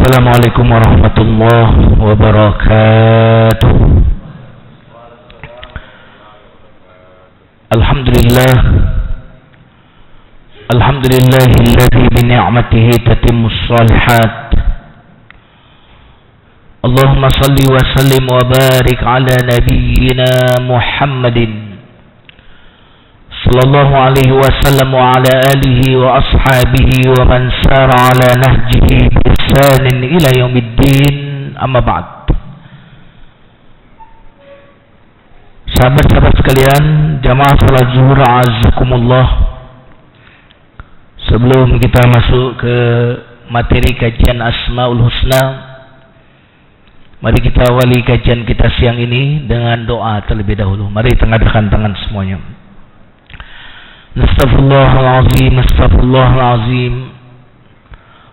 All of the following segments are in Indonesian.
Assalamualaikum warahmatullahi wabarakatuh. Alhamdulillah, alhamdulillahilladzi bi ni'matihi tatimmus shalihat. Allahumma salli wa sallim wa barik ala nabiyyina Muhammadin sallallahu alaihi wasallam wa ala alihi wa ashabihi wa man sara ala nahjihi bi ihsanin ila yaumiddin, amma ba'd. Sahabat-sahabat sekalian, jamaah salat zuhur azakumullah. Sebelum kita masuk ke materi kajian Asmaul Husna, mari kita awali kajian kita siang ini dengan doa terlebih dahulu. Mari tengahkan tangan semuanya. Astaghfirullahalazim, astaghfirullahalazim.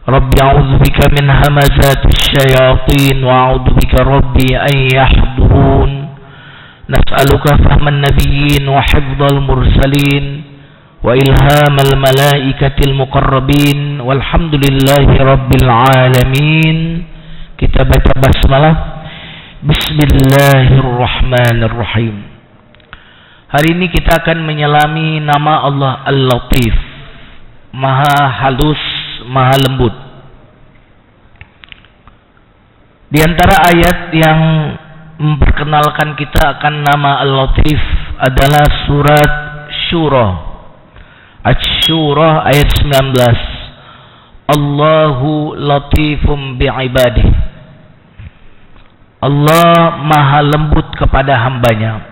Rabbi a'udzu bika min hamazatis syayatin wa a'udzu bika rabbi an yahdurun. Nas'aluka fahman nabiyyin wa hifdzal mursalin wa ilhamal malaikatil muqarrabin walhamdulillahi rabbil alamin. Kita baca basmalah. Bismillahirrahmanirrahim. Hari ini kita akan menyelami nama Allah Al-Latif, Maha Halus, Maha Lembut. Di antara ayat yang memperkenalkan kita akan nama Al-Latif adalah surat Syura. Asy-Syura ayat 19. Allahu latifum bi'ibadih. Allah Maha lembut kepada hambanya.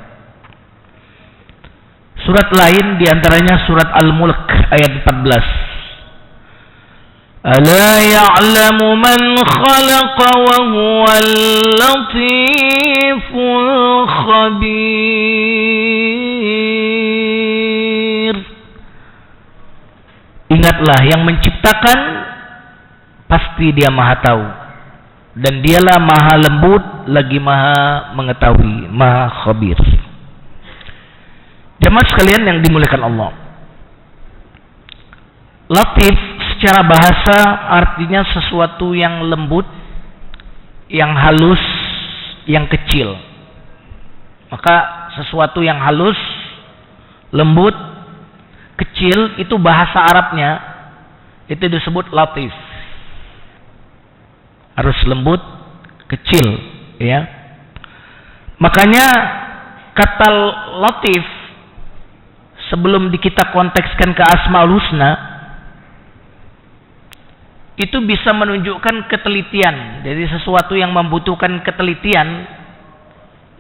Surat lain diantaranya surat Al-Mulk ayat 14. Ala ya'lamu man khalaqa wa huwal latiful khabir. Ingatlah, yang menciptakan pasti dia maha tahu, dan dialah maha lembut lagi maha mengetahui, maha khabir. Jemaah sekalian yang dimuliakan Allah, latif secara bahasa artinya sesuatu yang lembut, yang halus, yang kecil. Maka sesuatu yang halus, lembut, kecil, itu bahasa Arabnya itu disebut latif. Harus lembut, kecil, ya. Makanya kata latif sebelum kita kontekskan ke Asmaul Husna, itu bisa menunjukkan ketelitian. Jadi sesuatu yang membutuhkan ketelitian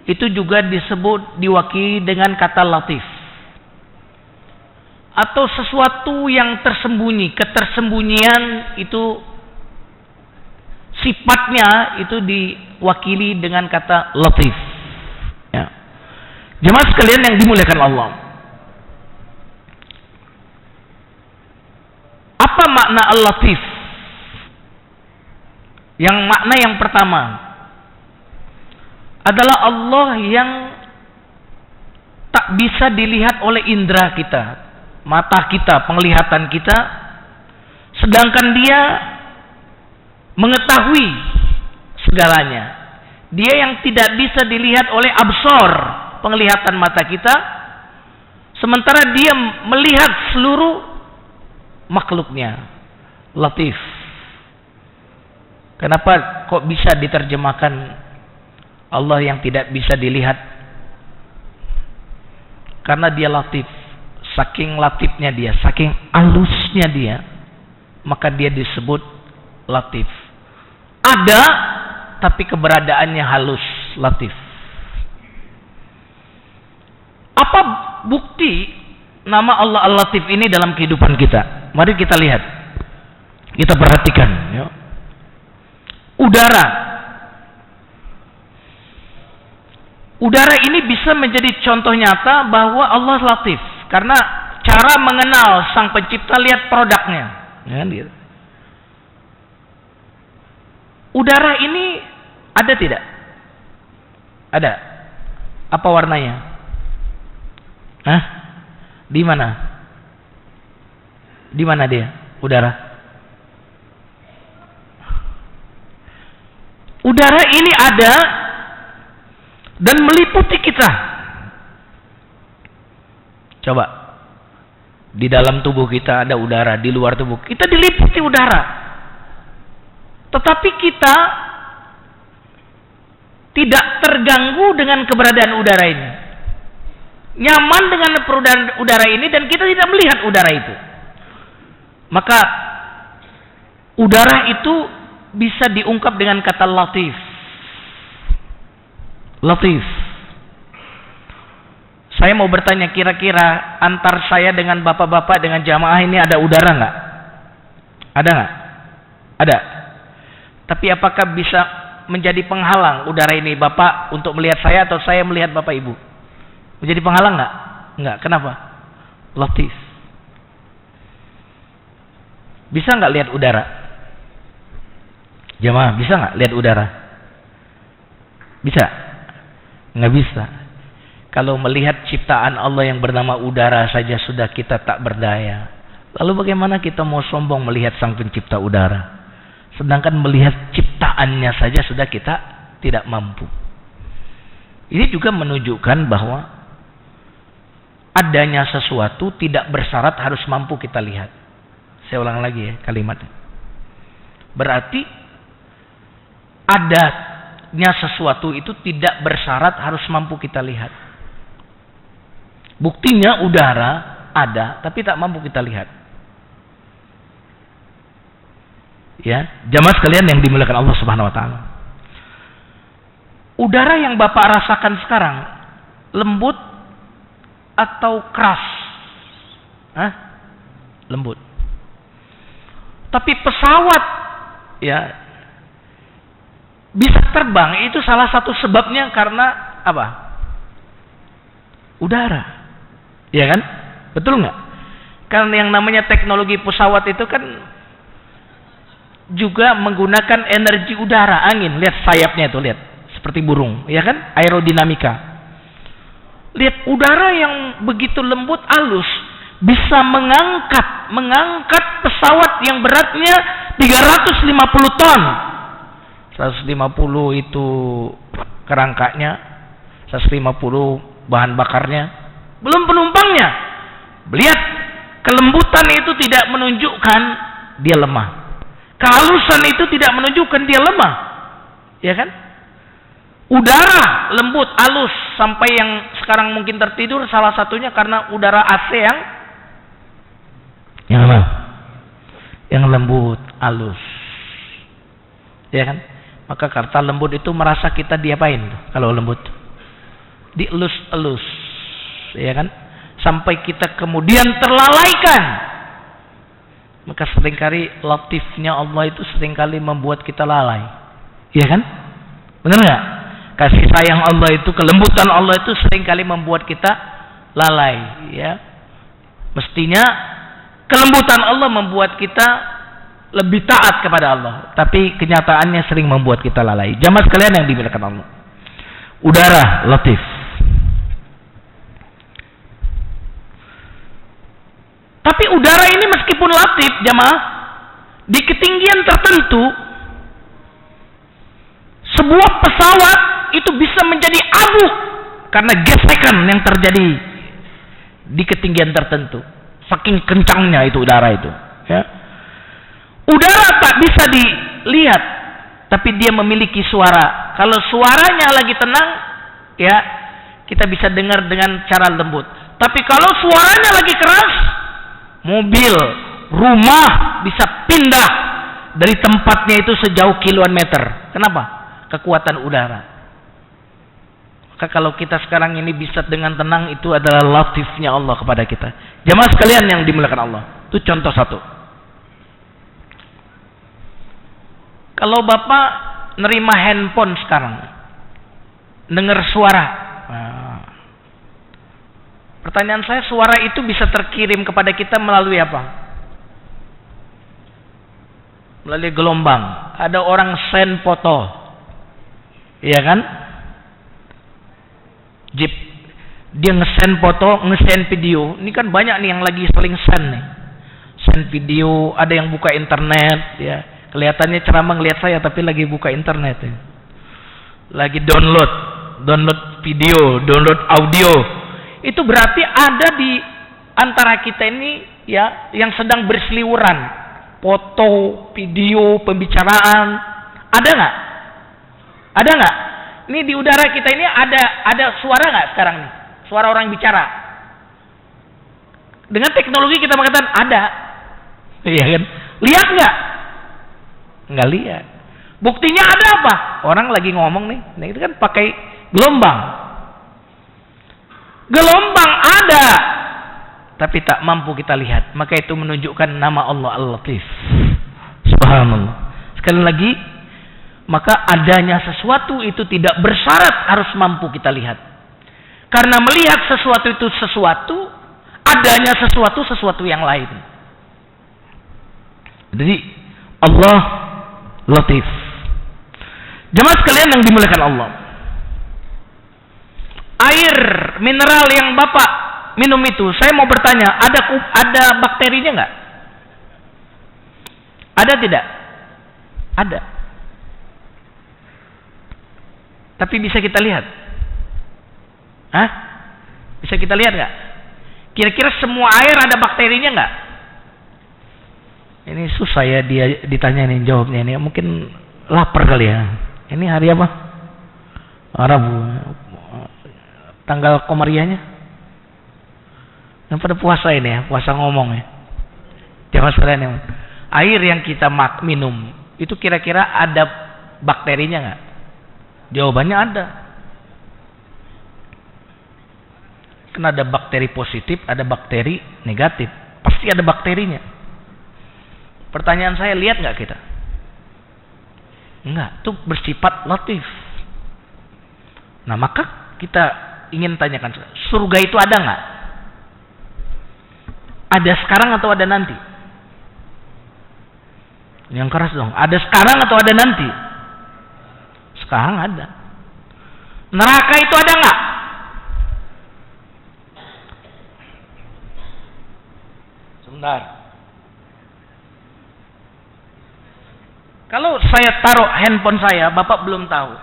itu juga disebut, diwakili dengan kata latif. Atau sesuatu yang tersembunyi, ketersembunyian itu sifatnya itu diwakili dengan kata latif, ya. Jemaah sekalian yang dimuliakan Allah, apa makna Al-Latif? Yang makna yang pertama adalah Allah yang tak bisa dilihat oleh indera kita, mata kita, penglihatan kita, sedangkan dia mengetahui segalanya. Dia yang tidak bisa dilihat oleh absor, penglihatan mata kita, sementara dia melihat seluruh makhluknya. Latif. Kenapa kok bisa diterjemahkan Allah yang tidak bisa dilihat? Karena dia latif. Saking latifnya dia, saking halusnya dia, maka dia disebut latif. Ada, tapi keberadaannya halus, latif. Apa bukti nama Allah Al-Latif ini dalam kehidupan kita? Mari kita lihat, kita perhatikan, ya. Udara ini bisa menjadi contoh nyata bahwa Allah latif, karena cara mengenal sang pencipta, lihat produknya, ya, gitu. Udara ini ada tidak? Ada. Apa warnanya? Hah? Di mana? Di mana dia? Udara? Udara ini ada dan meliputi kita. Coba, di dalam tubuh kita ada udara, di luar tubuh kita diliputi udara. Tetapi kita tidak terganggu dengan keberadaan udara ini. Nyaman dengan peredaran udara ini dan kita tidak melihat udara itu. Maka udara itu bisa diungkap dengan kata latif. Latif. Saya mau bertanya, kira-kira antar saya dengan bapak-bapak dengan jamaah ini ada udara nggak? Ada nggak? Ada. Tapi apakah bisa menjadi penghalang udara ini bapak untuk melihat saya atau saya melihat bapak ibu? Menjadi penghalang nggak? Nggak. Kenapa? Latif. Bisa nggak lihat udara? Jamaah, bisa nggak lihat udara? Bisa? Nggak bisa. Kalau melihat ciptaan Allah yang bernama udara saja sudah kita tak berdaya. Lalu bagaimana kita mau sombong melihat sang pencipta udara? Sedangkan melihat ciptaannya saja sudah kita tidak mampu. Ini juga menunjukkan bahwa adanya sesuatu tidak bersyarat harus mampu kita lihat. Saya ulang lagi ya kalimatnya. Berarti adanya sesuatu itu tidak bersyarat harus mampu kita lihat. Buktinya udara ada tapi tak mampu kita lihat. Ya, jamaah sekalian yang dimuliakan Allah Subhanahu wa taala. Udara yang Bapak rasakan sekarang lembut atau keras? Hah? Lembut. Tapi pesawat ya bisa terbang itu salah satu sebabnya karena apa? Udara. Ya kan? Betul nggak? Kan yang namanya teknologi pesawat itu kan juga menggunakan energi udara, angin. Lihat sayapnya itu, lihat seperti burung, ya kan? Aerodinamika. Lihat udara yang begitu lembut, halus, bisa mengangkat pesawat yang beratnya 350 ton. 150 itu kerangkanya, 150 bahan bakarnya, belum penumpangnya. Lihat, kelembutan itu tidak menunjukkan dia lemah. Kehalusan itu tidak menunjukkan dia lemah. Ya kan? Udara lembut, halus, sampai yang sekarang mungkin tertidur salah satunya karena udara AC yang apa? Yang lembut, halus. Ya kan? Maka kata lembut itu merasa kita diapain kalau lembut? Dielus-elus. Ya kan? Sampai kita kemudian terlalaikan. Maka seringkali latifnya Allah itu seringkali membuat kita lalai. Iya kan? Benar nggak? Kasih sayang Allah itu, kelembutan Allah itu seringkali membuat kita lalai. Ya. Mestinya kelembutan Allah membuat kita lebih taat kepada Allah. Tapi kenyataannya sering membuat kita lalai. Jamaah sekalian yang dimuliakan Allah. Udara latif. Tapi udara ini meskipun latif, jamaah, di ketinggian tertentu, sebuah pesawat itu bisa menjadi abu karena gesekan yang terjadi di ketinggian tertentu. Saking kencangnya itu udara itu. Ya. Udara tak bisa dilihat, tapi dia memiliki suara. Kalau suaranya lagi tenang, ya kita bisa dengar dengan cara lembut. Tapi kalau suaranya lagi keras, mobil, rumah bisa pindah dari tempatnya itu sejauh kiloan meter. Kenapa? Kekuatan udara. Maka kalau kita sekarang ini bisa dengan tenang, itu adalah latifnya Allah kepada kita. Jamaah sekalian yang dimuliakan Allah. Itu contoh satu. Kalau Bapak nerima handphone sekarang, dengar suara. Pertanyaan saya, suara itu bisa terkirim kepada kita melalui apa? Melalui gelombang. Ada orang send foto. Iya kan? Jeep. Dia nge-send foto, nge-send video. Ini kan banyak nih yang lagi saling send nih. Send video, ada yang buka internet. Ya. Kelihatannya ceramah ngelihat saya, tapi lagi buka internet. Ya. lagi download video, download audio. Itu berarti ada di antara kita ini ya yang sedang berseliweran. Foto, video, pembicaraan. Ada nggak? Ada nggak? Ini di udara kita ini ada suara nggak sekarang nih? Suara orang bicara. Dengan teknologi kita mengatakan ada. Iya kan? Lihat nggak? Nggak lihat. Buktinya ada apa? Orang lagi ngomong nih. Nah itu kan pakai gelombang. Gelombang ada. Tapi tak mampu kita lihat. Maka itu menunjukkan nama Allah Al-Latif. Subhanallah. Sekali lagi. Maka adanya sesuatu itu tidak bersyarat harus mampu kita lihat. Karena melihat sesuatu itu sesuatu, adanya sesuatu yang lain. Jadi Allah Latif. Jemaah sekalian yang dimuliakan Allah. Air mineral yang Bapak minum itu, saya mau bertanya, ada bakterinya nggak? Ada tidak? Ada. Tapi bisa kita lihat? Hah? Bisa kita lihat nggak? Kira-kira semua air ada bakterinya nggak? Ini susah ya dia ditanyain jawabnya ini. Mungkin lapar kali ya. Ini hari apa? Rabu. Tanggal komariahnya? Yang pada puasa ini ya, puasa ngomong ya. Jangan sekalian ya. Air yang kita minum itu kira-kira ada bakterinya nggak? Jawabannya ada. Karena ada bakteri positif, ada bakteri negatif. Pasti ada bakterinya. Pertanyaan saya, lihat nggak kita? Enggak, itu bersifat latif. Nah maka kita ingin tanyakan, surga itu ada nggak? Ada sekarang atau ada nanti? Yang keras dong. Ada sekarang atau ada nanti? Sekarang ada. Neraka itu ada nggak? Sebentar. Kalau saya taruh handphone saya, Bapak belum tahu.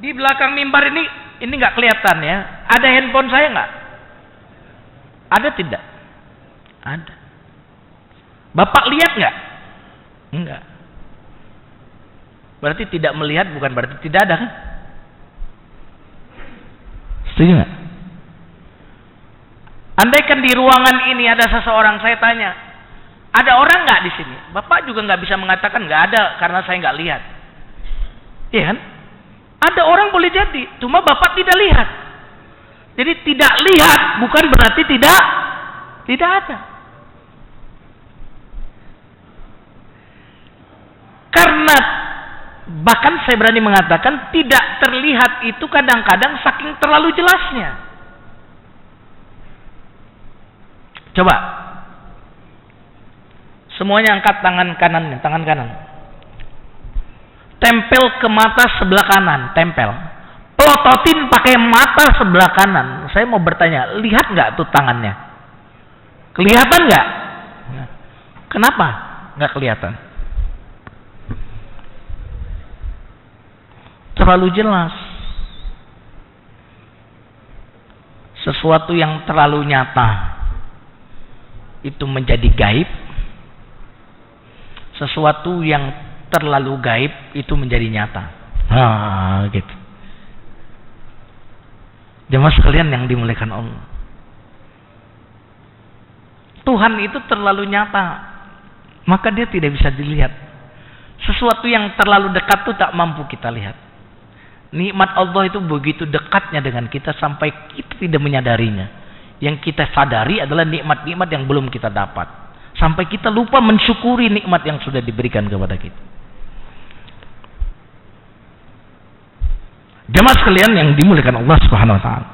Di belakang mimbar ini nggak kelihatan ya. Ada handphone saya nggak? Ada tidak? Ada. Bapak lihat nggak? Enggak. Berarti tidak melihat bukan berarti tidak ada kan? Setuju nggak? Andaikan di ruangan ini ada seseorang, saya tanya, ada orang nggak di sini? Bapak juga nggak bisa mengatakan nggak ada karena saya nggak lihat. Iya kan? Ada orang boleh jadi, cuma Bapak tidak lihat. Jadi tidak lihat bukan berarti tidak ada. Karena bahkan saya berani mengatakan tidak terlihat itu kadang-kadang saking terlalu jelasnya. Coba semuanya angkat tangan kanannya, tangan kanan. Tempel ke mata sebelah kanan, tempel. Pelototin pakai mata sebelah kanan. Saya mau bertanya, lihat nggak tuh tangannya? Kelihatan nggak? Kenapa nggak kelihatan? Terlalu jelas. Sesuatu yang terlalu nyata itu menjadi gaib. Sesuatu yang terlalu gaib itu menjadi nyata. Gitu. Jemaah sekalian yang dimuliakan Allah. Tuhan itu terlalu nyata, maka dia tidak bisa dilihat. Sesuatu yang terlalu dekat itu tak mampu kita lihat. Nikmat Allah itu begitu dekatnya dengan kita sampai kita tidak menyadarinya. Yang kita sadari adalah nikmat-nikmat yang belum kita dapat. Sampai kita lupa mensyukuri nikmat yang sudah diberikan kepada kita. Jemaah sekalian yang dimuliakan Allah Subhanahu wa taala.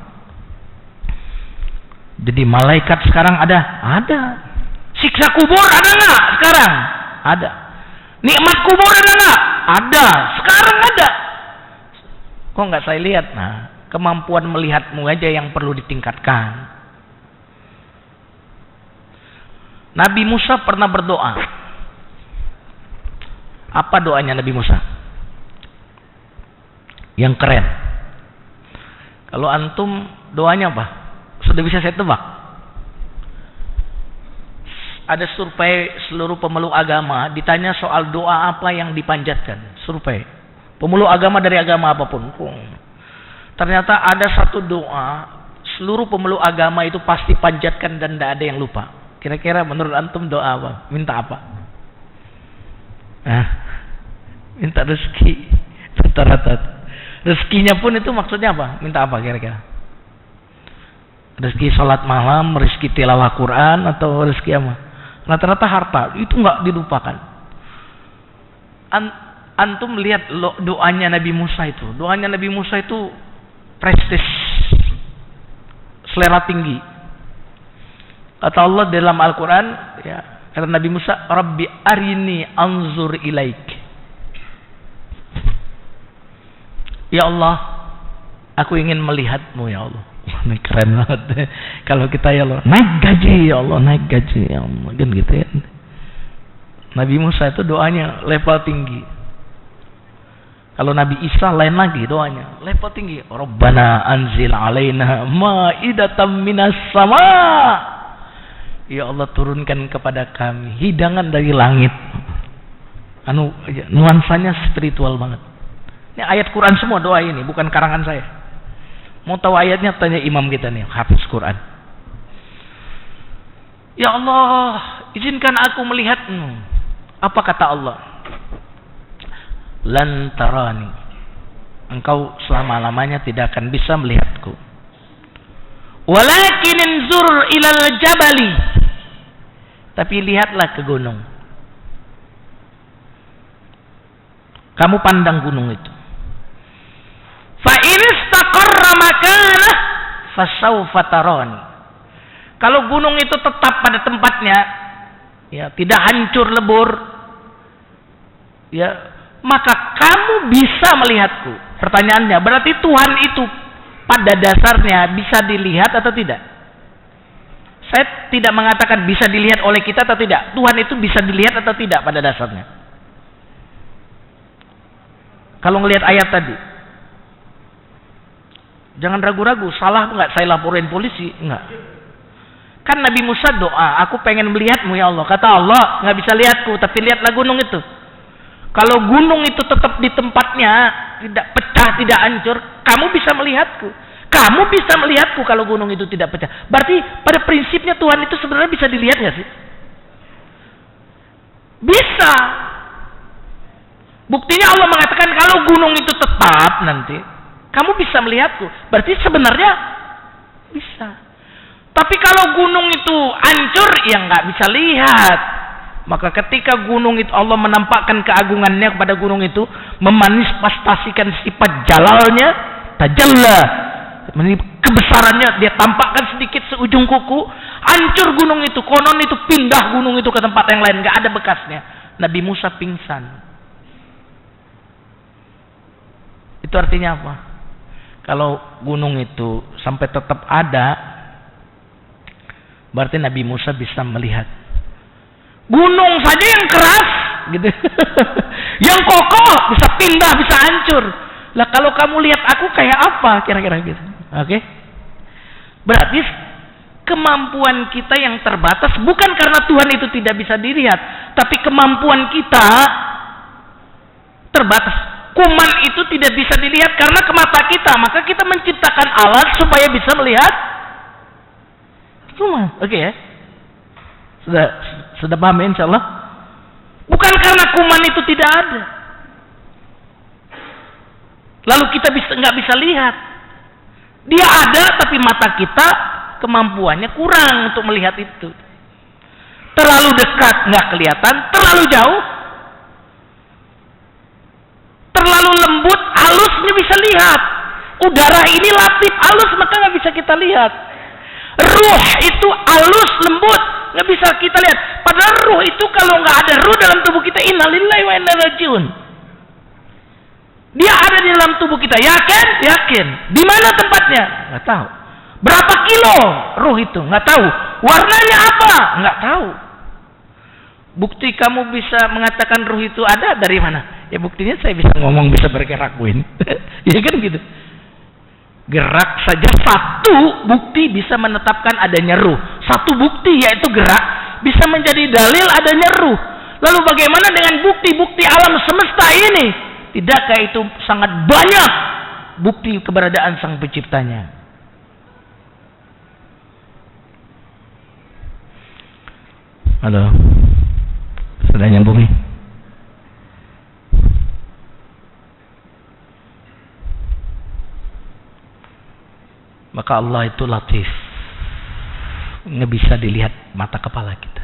Jadi malaikat sekarang ada. Siksa kubur ada enggak sekarang? Ada. Nikmat kubur ada enggak? Ada. Sekarang ada. Kok enggak saya lihat? Nah, kemampuan melihatmu aja yang perlu ditingkatkan. Nabi Musa pernah berdoa. Apa doanya Nabi Musa? yang keren. Kalau antum doanya apa? Sudah bisa saya tebak. Ada survei seluruh pemeluk agama, ditanya soal doa apa yang dipanjatkan. Survei. Pemeluk agama dari agama apapun. Ternyata ada satu doa, seluruh pemeluk agama itu pasti panjatkan dan tidak ada yang lupa. Kira-kira menurut antum doa apa? Minta apa? Minta rezeki. Rata-rata. Rezekinya pun itu maksudnya apa? Minta apa kira-kira? Rezeki sholat malam, rezeki tilawah Quran, atau rezeki apa? Rata-rata harta. Itu nggak dilupakan. Antum lihat doanya Nabi Musa itu. Doanya Nabi Musa itu prestis, selera tinggi. Kata Allah dalam Al-Quran, ya, kata Nabi Musa, Rabbi arini anzur ilaik. Ya Allah, aku ingin melihatmu ya Allah. Ini keren banget. Kalau kita ya Allah, naik gaji ya Allah, naik gaji ya Allah. Kan gitu ya. Nabi Musa itu doanya level tinggi. Kalau Nabi Isa lain lagi doanya level tinggi. Rabbana anzil alaina ma'idatan minas sama. Ya Allah, turunkan kepada kami hidangan dari langit. Nuansanya spiritual banget. Ini ayat Quran semua doa ini, bukan karangan saya. Mau tahu ayatnya tanya imam kita nih, hafiz Quran. Ya Allah, izinkan aku melihatmu. Apa kata Allah? Lan tarani. Engkau selama-lamanya tidak akan bisa melihatku. Walakin inzur ilal jabali. Tapi lihatlah ke gunung. Kamu pandang gunung itu. Fa in istaqarra makanah fasawfa tarani. Kalau gunung itu tetap pada tempatnya, ya, tidak hancur lebur, ya, maka kamu bisa melihatku. Pertanyaannya, berarti Tuhan itu pada dasarnya bisa dilihat atau tidak? Saya tidak mengatakan bisa dilihat oleh kita atau tidak. Tuhan itu bisa dilihat atau tidak pada dasarnya. Kalau ngelihat ayat tadi, jangan ragu-ragu, salah nggak saya laporin polisi? Enggak. Kan Nabi Musa doa, aku pengen melihatmu ya Allah. Kata Allah, nggak bisa lihatku, tapi lihatlah gunung itu. Kalau gunung itu tetap di tempatnya, tidak pecah, tidak hancur, kamu bisa melihatku. Kamu bisa melihatku kalau gunung itu tidak pecah. Berarti pada prinsipnya Tuhan itu sebenarnya bisa dilihat nggak sih? Bisa. Buktinya Allah mengatakan kalau gunung itu tetap nanti, kamu bisa melihatku. Berarti sebenarnya bisa. Tapi kalau gunung itu hancur, ya nggak bisa lihat. Maka ketika gunung itu Allah menampakkan keagungannya kepada gunung itu, memanifestasikan sifat jalalnya, tajalla, kebesarannya dia tampakkan sedikit seujung kuku, hancur gunung itu, konon itu pindah gunung itu ke tempat yang lain, nggak ada bekasnya. Nabi Musa pingsan. Itu artinya apa? Kalau gunung itu sampai tetap ada, berarti Nabi Musa bisa melihat. Gunung saja yang keras, gitu, yang kokoh bisa pindah, bisa hancur. Lah kalau kamu lihat aku kayak apa, kira-kira gitu. Oke? Berarti kemampuan kita yang terbatas bukan karena Tuhan itu tidak bisa dilihat, tapi kemampuan kita terbatas. Kuman itu tidak bisa dilihat karena ke mata kita, maka kita menciptakan alat supaya bisa melihat kuman. Oke ya? Sudah paham ya, insyaallah? Bukan karena kuman itu tidak ada, lalu kita nggak bisa lihat. Dia ada, tapi mata kita kemampuannya kurang untuk melihat itu. Terlalu dekat nggak kelihatan, terlalu jauh, terlalu lembut, halusnya bisa lihat. Udara ini latif, halus, maka nggak bisa kita lihat. Ruh itu halus, lembut, nggak bisa kita lihat. Padahal ruh itu kalau nggak ada ruh dalam tubuh kita, innalillahi wa inna ilaihi rajiun. Dia ada di dalam tubuh kita, yakin? Yakin. Di mana tempatnya? Nggak tahu. Berapa kilo ruh itu? Nggak tahu. Warnanya apa? Nggak tahu. Bukti kamu bisa mengatakan ruh itu ada dari mana? Ya buktinya saya bisa ngomong, bisa bergerak, Win. Ya kan gitu. Gerak saja satu bukti bisa menetapkan adanya ruh. Satu bukti yaitu gerak bisa menjadi dalil adanya ruh. Lalu bagaimana dengan bukti-bukti alam semesta ini? Tidakkah itu sangat banyak bukti keberadaan Sang Penciptanya? Halo, sudah nyambung nih? Maka Allah itu latif, nggak bisa dilihat mata kepala kita.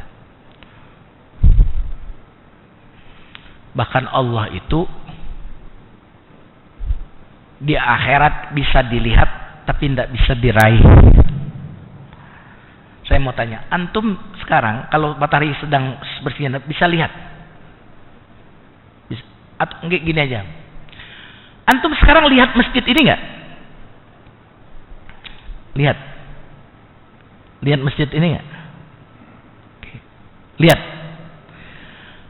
Bahkan Allah itu di akhirat bisa dilihat tapi tidak bisa diraih. Saya mau tanya, antum sekarang kalau matahari sedang bersinar bisa lihat? Bisa. Atau enggak, gini aja. Antum sekarang lihat masjid ini enggak? Lihat. Lihat masjid ini enggak? Lihat.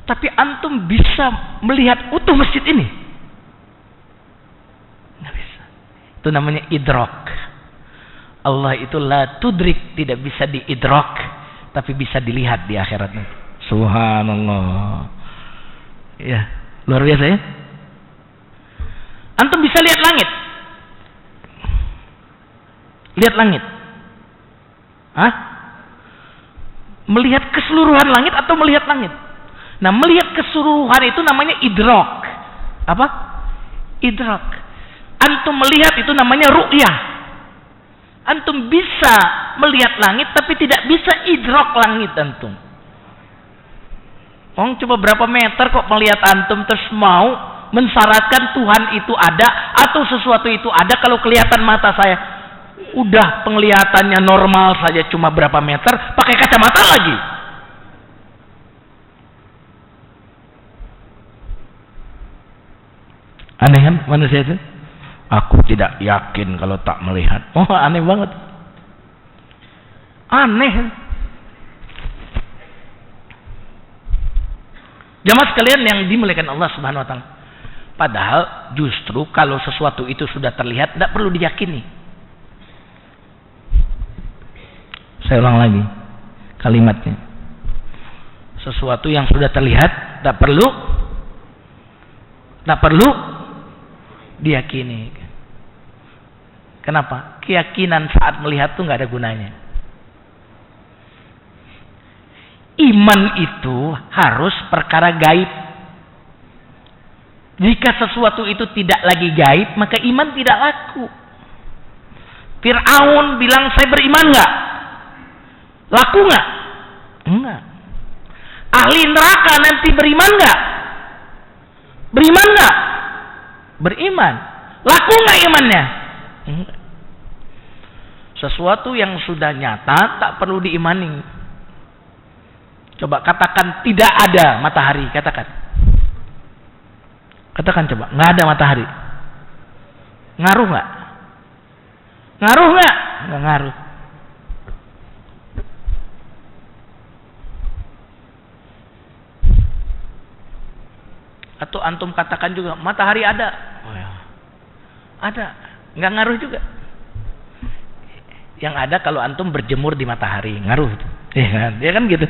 Tapi antum bisa melihat utuh masjid ini? Enggak bisa. Itu namanya idrak. Allah itu la tudrik, tidak bisa diidrak, tapi bisa dilihat di akhirat nanti. Subhanallah. Ya, luar biasa ya. Antum bisa lihat langit. Lihat langit. Hah? Melihat keseluruhan langit atau melihat langit? Nah, melihat keseluruhan itu namanya idrak. Apa? Idrak. Antum melihat itu namanya ru'yah. Antum bisa melihat langit tapi tidak bisa idrak langit antum. Coba berapa meter kok melihat antum terus mau mensyaratkan Tuhan itu ada atau sesuatu itu ada kalau kelihatan mata saya. Udah penglihatannya normal saja cuma berapa meter, pakai kacamata lagi. Aneh kan manusia itu? Aku tidak yakin kalau tak melihat. Oh, aneh banget. Aneh. Jamaah sekalian yang dimuliakan Allah Subhanahu wa taala. Padahal justru kalau sesuatu itu sudah terlihat tidak perlu diyakini. Saya ulang lagi kalimatnya. Sesuatu yang sudah terlihat tidak perlu diyakini. Kenapa? Keyakinan saat melihat itu nggak ada gunanya. Iman itu harus perkara gaib. Jika sesuatu itu tidak lagi gaib, maka iman tidak laku. Fir'aun bilang, saya beriman nggak? Laku nggak? Enggak. Ahli neraka nanti beriman nggak? Beriman nggak? Beriman. Laku nggak imannya? Enggak. Sesuatu yang sudah nyata tak perlu diimani. Coba katakan tidak ada matahari, katakan. Katakan coba, nggak ada matahari. Ngaruh nggak? Ngaruh nggak? Nggak ngaruh. Atau antum katakan juga matahari ada. Oh ya. Ada, nggak ngaruh juga. Yang ada kalau antum berjemur di matahari, ngaruh tuh. Ya kan gitu.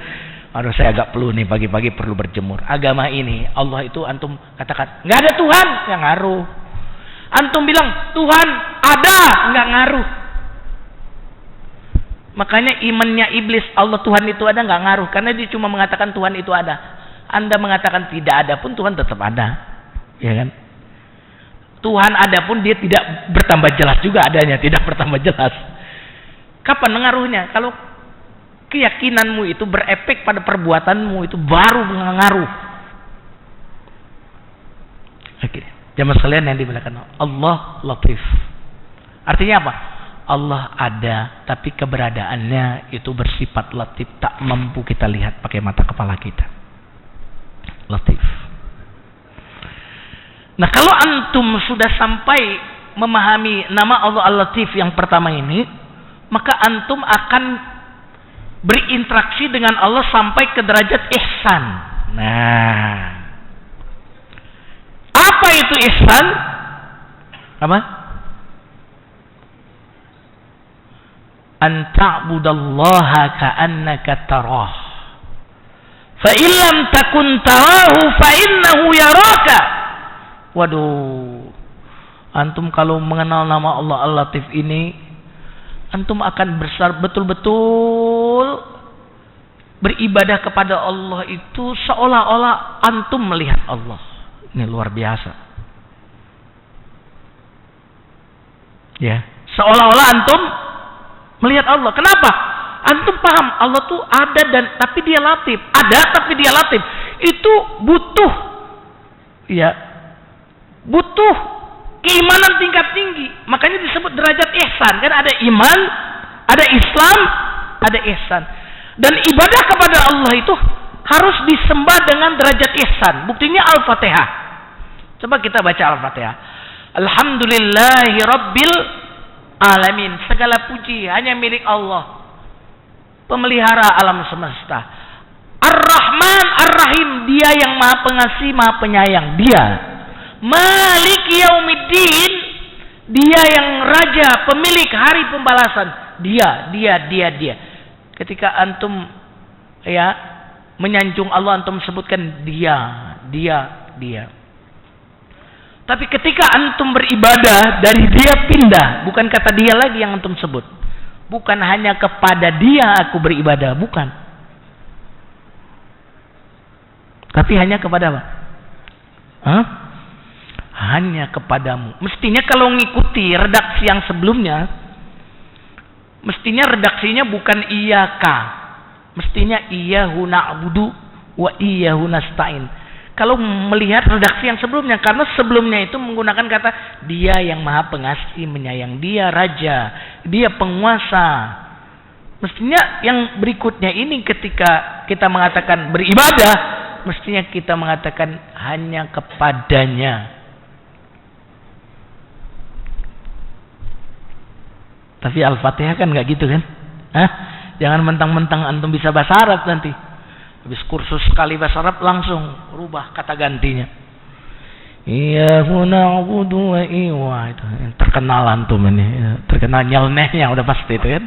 Aduh, saya agak perlu nih pagi-pagi perlu berjemur. Agama ini, Allah itu antum katakan nggak ada Tuhan, nggak ngaruh. Antum bilang Tuhan ada, nggak ngaruh. Makanya imannya iblis Allah Tuhan itu ada nggak ngaruh, karena dia cuma mengatakan Tuhan itu ada. Anda mengatakan tidak ada pun Tuhan tetap ada, ya kan? Tuhan ada pun dia tidak bertambah jelas juga adanya, tidak bertambah jelas. Kapan ngaruhnya? Kalau keyakinanmu itu berefek pada perbuatanmu, itu baru mengaruh. Oke, jamaah sekalian yang dimuliakan Allah Latif. Artinya apa? Allah ada, tapi keberadaannya itu bersifat latif, tak mampu kita lihat pakai mata kepala kita. Latif. Nah, kalau antum sudah sampai memahami nama Allah Al-Latif yang pertama ini, maka antum akan berinteraksi dengan Allah sampai ke derajat ihsan. Nah, itu ihsan? Apa? An ta'budallaha ka'annaka tarah. Fa illam takun tarahu fa innahu yaraka. Waduh. Antum kalau mengenal nama Allah Al-Latif ini, antum akan betul-betul beribadah kepada Allah itu seolah-olah antum melihat Allah. Ini luar biasa. Ya, seolah-olah antum melihat Allah. Kenapa? Antum paham Allah tuh ada tapi dia latif. Ada tapi dia latif. Itu butuh butuh keimanan tingkat tinggi. Makanya disebut derajat ihsan. Kan ada iman, ada Islam, ada ihsan. Dan ibadah kepada Allah itu harus disembah dengan derajat ihsan. Buktinya Al-Fatihah. Coba kita baca Al-Fatihah. Alhamdulillahi Rabbil Alamin. Segala puji hanya milik Allah, pemelihara alam semesta. Ar-Rahman Ar-Rahim, dia yang maha pengasih, maha penyayang. Dia Maliki Yaumiddin, dia yang raja, pemilik hari pembalasan. Dia. Ketika antum menyanjung Allah, antum sebutkan dia. Tapi ketika antum beribadah, dari dia pindah, bukan kata dia lagi yang antum sebut. Bukan hanya kepada dia aku beribadah, bukan. Tapi hanya kepada apa? Hanya kepadamu. Mestinya kalau ngikuti redaksi yang sebelumnya, mestinya redaksinya bukan iyyaka. Mestinya iyyahu na'budu wa iyyahu nasta'in. Kalau melihat redaksi yang sebelumnya, karena sebelumnya itu menggunakan kata dia yang maha pengasih menyayang, dia raja, dia penguasa. Mestinya yang berikutnya ini ketika kita mengatakan beribadah, mestinya kita mengatakan hanya kepadanya. Tapi Al-Fatihah kan nggak gitu kan? Jangan mentang-mentang antum bisa bahasa Arab nanti. Habis kursus sekali bahasa Arab langsung rubah kata gantinya. Iyyahu na'budu wa itu terkenal antum ini, terkenal nyelenehnya udah pasti itu kan.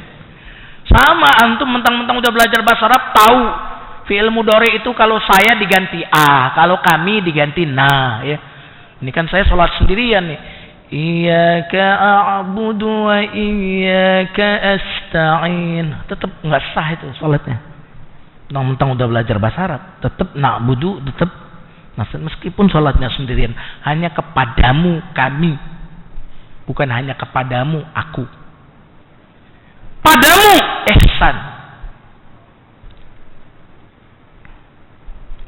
Sama antum mentang-mentang udah belajar bahasa Arab tahu fi'il mudhari itu kalau saya diganti a, kalau kami diganti na ya. Ini kan saya sholat sendirian nih. Iyyaka a'budu wa iyyaka asta'in. Tetap enggak sah itu sholatnya. Mentang-mentang udah belajar bahasa Arab, tetap na'budu, tetap meskipun sholatnya sendirian, hanya kepadamu kami, bukan hanya kepadamu aku. Padamu ihsan.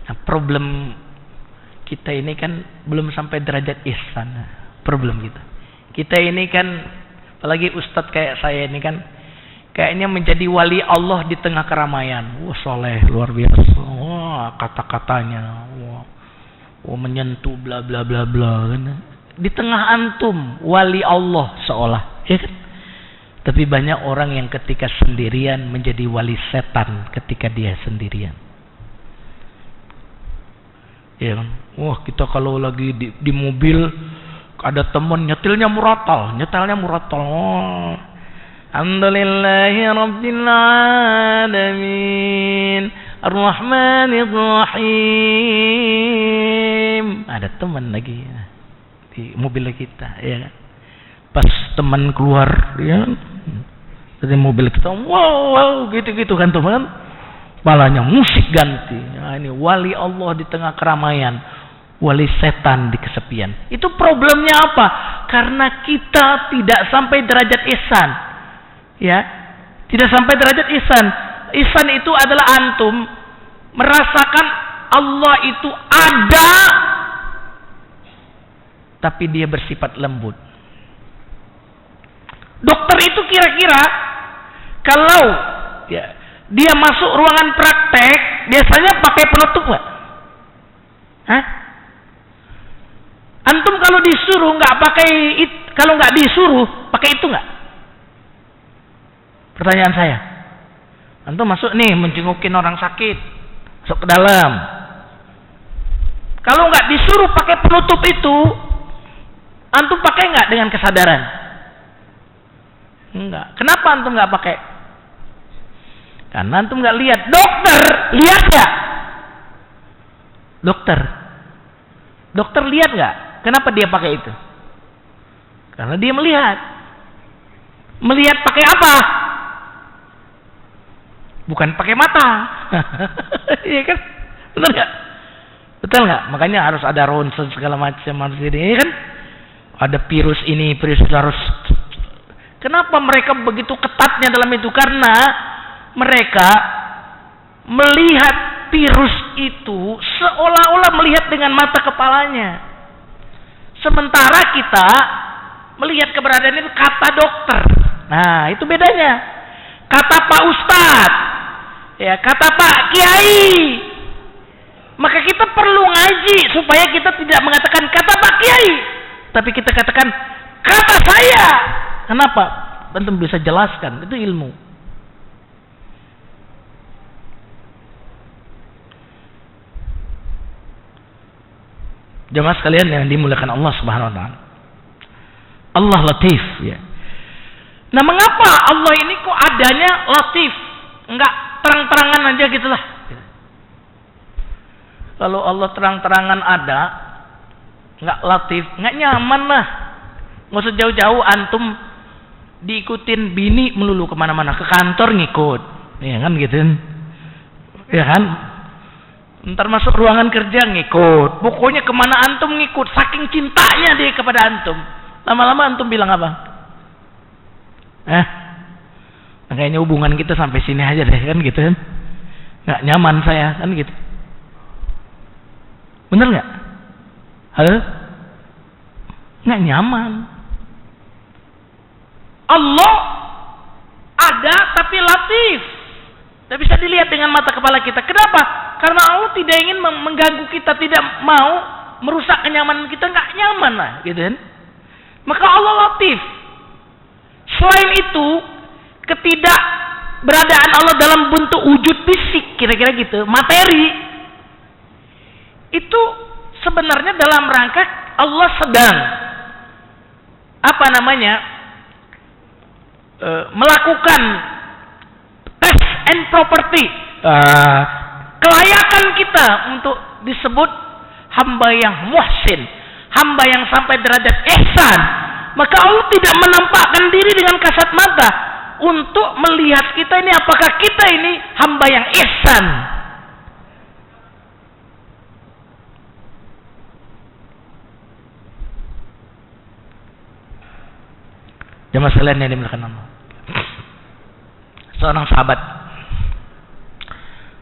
Nah, problem kita ini kan belum sampai derajat ihsan. Problem kita ini kan, apalagi ustadz kayak saya ini kan, kayaknya menjadi wali Allah di tengah keramaian. Wah, soleh luar biasa. Wah, kata-katanya, wah menyentuh bla bla bla bla. Di tengah antum wali Allah seolah, ya kan? Tapi banyak orang yang ketika sendirian menjadi wali setan ketika dia sendirian. Ya kan? Wah, kita kalau lagi di mobil ada teman nyetelnya murotal. Oh. Alhamdulillahi Rabbil Alamin Ar-Rahmanir Rahim. Ada teman lagi di mobil kita ya. Pas teman keluar ya, dari mobil kita, wow gitu kan teman, malahnya musik ganti. Nah, ini wali Allah di tengah keramaian, wali setan di kesepian. Itu problemnya apa? Karena kita tidak sampai derajat ihsan. Ya, tidak sampai derajat ihsan. Ihsan itu adalah antum merasakan Allah itu ada, tapi dia bersifat lembut. Dokter itu kira-kira kalau dia masuk ruangan praktek biasanya pakai penutup nggak? Antum kalau disuruh nggak pakai, kalau nggak disuruh pakai itu nggak? Pertanyaan saya. Antum masuk nih menjengukin orang sakit, masuk ke dalam. Kalau nggak disuruh pakai penutup itu, Antum pakai nggak dengan kesadaran? Enggak. Kenapa antum nggak pakai? Karena antum nggak lihat. Dokter lihat nggak? Dokter lihat nggak? Kenapa dia pakai itu? Karena dia melihat. Melihat pakai apa? Bukan pakai mata. Iya kan? Benar nggak? Betul nggak? Makanya harus ada ronsen segala macam harus ini kan? Ada virus ini, virus itu harus. Kenapa mereka begitu ketatnya dalam itu? Karena mereka melihat virus itu seolah-olah melihat dengan mata kepalanya. Sementara kita melihat keberadaan itu kata dokter. Nah, itu bedanya. Kata Pak Ustadz, ya, kata Pak Kiai. Maka kita perlu ngaji supaya kita tidak mengatakan kata Pak Kiai, tapi kita katakan kata saya. Kenapa? Tentu bisa jelaskan, itu ilmu. Jemaah sekalian yang dimuliakan Allah Subhanahu wa taala. Allah Latif, ya. Nah, mengapa Allah ini kok adanya Latif? Enggak terang-terangan aja gitulah. Kalau Allah terang-terangan ada, enggak Latif, enggak nyaman lah. Nggak usah jauh-jauh antum diikutin bini melulu kemana-mana, ke kantor ngikut, ya kan gitu, ya kan? Ntar masuk ruangan kerja ngikut, pokoknya kemana antum ngikut, saking cintanya dia kepada antum. Lama-lama antum bilang apa? Kayaknya hubungan kita sampai sini aja deh, kan gitu kan? Nggak nyaman saya, kan gitu. Bener nggak? Halo? Nggak nyaman. Allah ada tapi Latif, tidak bisa dilihat dengan mata kepala kita. Kenapa? Karena Allah tidak ingin mengganggu kita, tidak mau merusak kenyamanan kita, nggak nyaman lah, gitu kan? Maka Allah Latif. Selain itu, ketidakberadaan Allah dalam bentuk wujud fisik, kira-kira gitu, materi, itu sebenarnya dalam rangka Allah sedang melakukan tes and property, kelayakan kita untuk disebut hamba yang muhsin, hamba yang sampai derajat ihsan. Maka Allah tidak menampakkan diri dengan kasat mata untuk melihat kita ini apakah kita ini hamba yang ihsan. Jemaah sekalian yang dimuliakan Allah. Seorang sahabat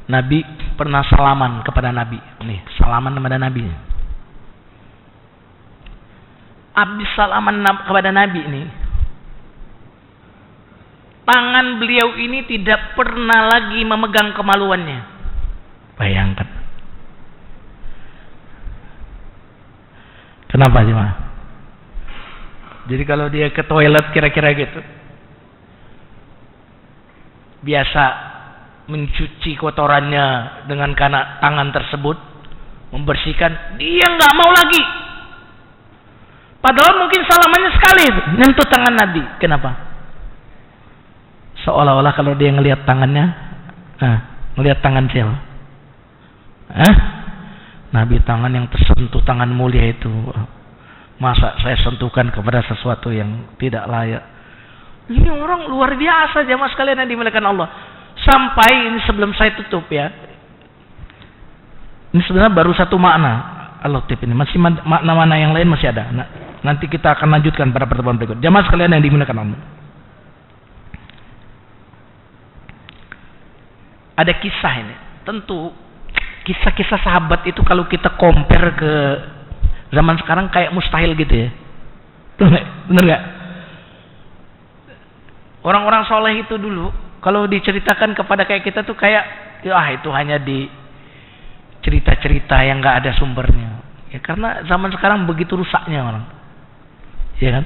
Nabi pernah salaman kepada Nabi. Nih, salaman kepada Nabi. Habis salaman kepada Nabi ini, tangan beliau ini tidak pernah lagi memegang kemaluannya. Bayangkan. Kenapa jemaah? Jadi kalau dia ke toilet kira-kira gitu, biasa mencuci kotorannya dengan tangan tersebut, membersihkan, dia nggak mau lagi. Padahal mungkin salamannya sekali nyentuh tangan Nabi. Kenapa? Seolah-olah kalau dia ngelihat tangannya, ngelihat tangan siapa? Nabi, tangan yang tersentuh, tangan mulia itu. Masa saya sentuhkan kepada sesuatu yang tidak layak? Ini orang luar biasa, jemaah sekalian yang dimuliakan Allah. Sampai ini sebelum saya tutup ya. Ini sebenarnya baru satu makna Al-Latif ini. Masih makna-makna yang lain masih ada. Nanti kita akan lanjutkan pada pertemuan berikut. Jemaah sekalian yang dimuliakan Allah. Ada kisah ini. Tentu kisah-kisah sahabat itu kalau kita compare ke zaman sekarang kayak mustahil gitu ya. Bener nggak? Orang-orang soleh itu dulu kalau diceritakan kepada kayak kita tuh kayak itu hanya di cerita-cerita yang nggak ada sumbernya. Ya karena zaman sekarang begitu rusaknya orang. Ya kan?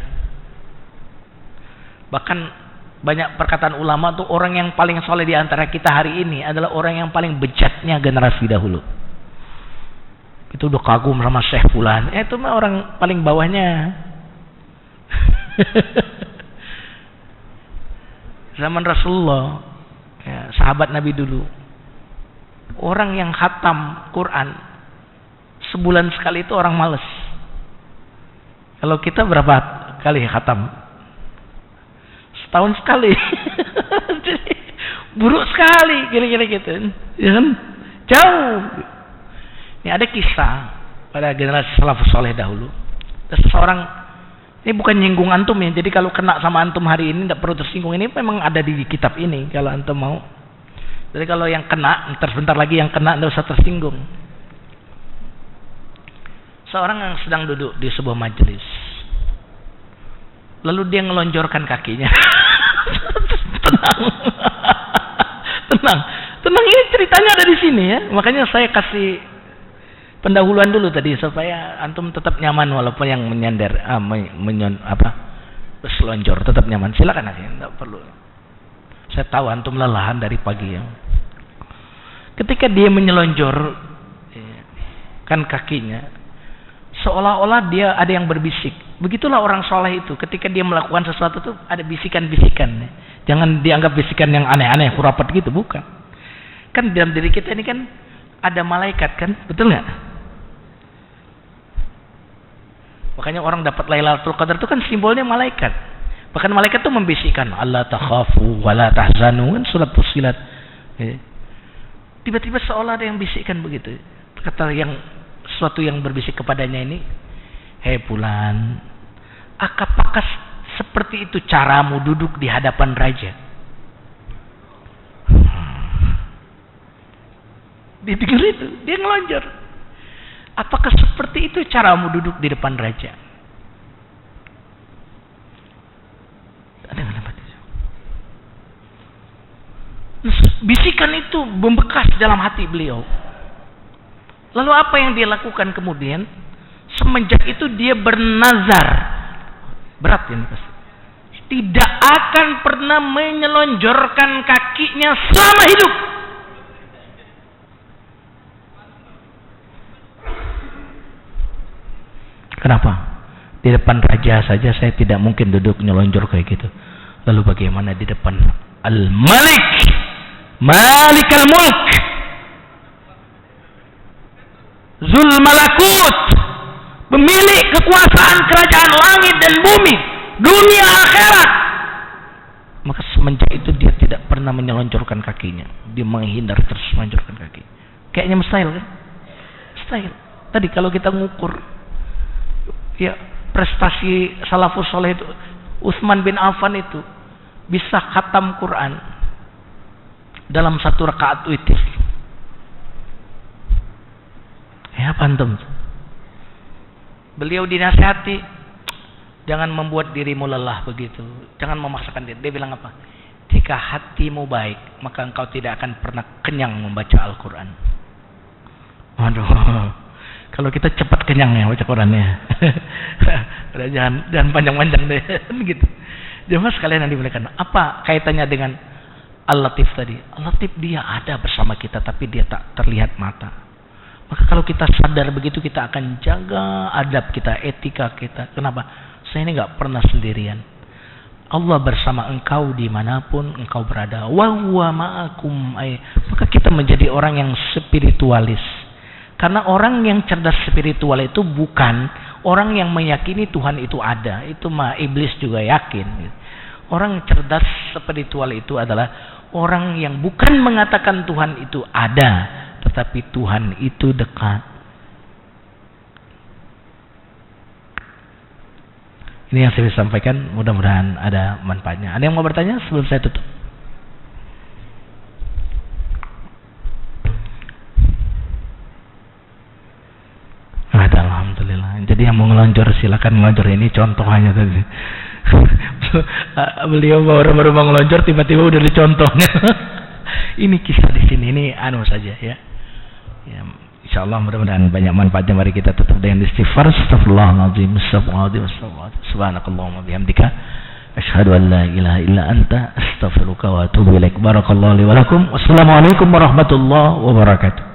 Bahkan banyak perkataan ulama tuh orang yang paling soleh di antara kita hari ini adalah orang yang paling bejatnya generasi dahulu. Itu udah kagum sama Syekh Fulan. Itu mah orang paling bawahnya. Zaman Rasulullah, ya, sahabat Nabi dulu, orang yang khatam Quran sebulan sekali itu orang males. Kalau kita berapa kali khatam? Setahun sekali. Jadi buruk sekali kira-kira gitu, ya kan? Jauh. Ini ada kisah pada generasi salafus saleh dahulu. Ada seseorang, ini bukan nyinggung antum ya. Jadi kalau kena sama antum hari ini tidak perlu tersinggung. Ini memang ada di kitab ini kalau antum mau. Jadi kalau yang kena, sebentar lagi yang kena tidak usah tersinggung. Seorang yang sedang duduk di sebuah majelis, lalu dia ngelonjorkan kakinya. Tenang. Ini ceritanya ada di sini ya. Makanya saya kasih pendahuluan dulu tadi supaya antum tetap nyaman walaupun yang menyender, berselonjor tetap nyaman. Silakan aja, tidak perlu. Saya tahu antum lelahan dari pagi ya. Ketika dia menyelonjor kan kakinya, seolah-olah dia ada yang berbisik. Begitulah orang soleh itu. Ketika dia melakukan sesuatu tuh ada bisikan-bisikan. Jangan dianggap bisikan yang aneh-aneh, khurafat gitu, bukan. Kan dalam diri kita ini kan ada malaikat kan, betul nggak? Makanya orang dapat Lailatul Qadar itu kan simbolnya malaikat. Bahkan malaikat itu membisikkan, Allah takhafu wa la tahzanu, kan surat Fussilat. Tiba-tiba seolah ada yang bisikkan begitu. Kata yang sesuatu yang berbisik kepadanya ini, hei Fulan, apakah seperti itu caramu duduk di hadapan raja? Dia pikir itu, dia ngelonjor. Apakah seperti itu caramu duduk di depan raja? Bisikan itu membekas dalam hati beliau. Lalu apa yang dia lakukan kemudian? Semenjak itu dia bernazar. Berat ini pasti. Tidak akan pernah menyelonjorkan kakinya selama hidup. Kenapa? Di depan raja saja saya tidak mungkin duduk nyelonjor kayak gitu. Lalu bagaimana di depan Al-Malik, Malik al-Mulk, Zul Malakut, pemilik kekuasaan kerajaan langit dan bumi, dunia akhirat. Maka semenjak itu dia tidak pernah menyelonjorkan kakinya. Dia menghindar terus menyelonjorkan kaki. Kayaknya mustahil kan? Mustahil. Tadi kalau kita ngukur ya prestasi salafus soleh itu, Utsman bin Affan itu bisa khatam Quran dalam satu rakaat witir. Ya apa antum? Beliau dinasihati, jangan membuat dirimu lelah begitu, jangan memaksakan diri. Dia bilang apa? Jika hatimu baik, maka engkau tidak akan pernah kenyang membaca Al-Quran. Waduh, kalau kita cepat kenyang ya baca Qurannya. jangan panjang-panjang deh, gitu. Jemaah sekalian yang dimuliakan, apa kaitannya dengan Al-Latif tadi? Al-Latif dia ada bersama kita, tapi dia tak terlihat mata. Maka kalau kita sadar begitu, kita akan jaga adab kita, etika kita. Kenapa? Saya ini nggak pernah sendirian. Allah bersama engkau dimanapun engkau berada. Wa huwa ma'akum. Maka kita menjadi orang yang spiritualis. Karena orang yang cerdas spiritual itu bukan orang yang meyakini Tuhan itu ada. Itu mah iblis juga yakin. Orang cerdas spiritual itu adalah orang yang bukan mengatakan Tuhan itu ada, tetapi Tuhan itu dekat. Ini yang saya bisa sampaikan, mudah-mudahan ada manfaatnya. Ada yang mau bertanya sebelum saya tutup? Ada, alhamdulillah. Jadi yang mau ngelonjor silakan ngelonjor, ini contoh hanya tadi. Beliau baru mau ngelonjor tiba-tiba udah dicontohnya. Ini kisah di sini, ini anu saja ya. Ya, insyaallah mudah-mudahan banyak manfaatnya. Mari kita tutup dengan istighfar. Astaghfirullahaladzim, astaghfirullahaladzim, subhanakallahumma bihamdika, asyhadu an la ilaha illa anta, astaghfiruka wa atubu ilaik. Barakallahu li wa lakum. Wassalamualaikum warahmatullahi wabarakatuh.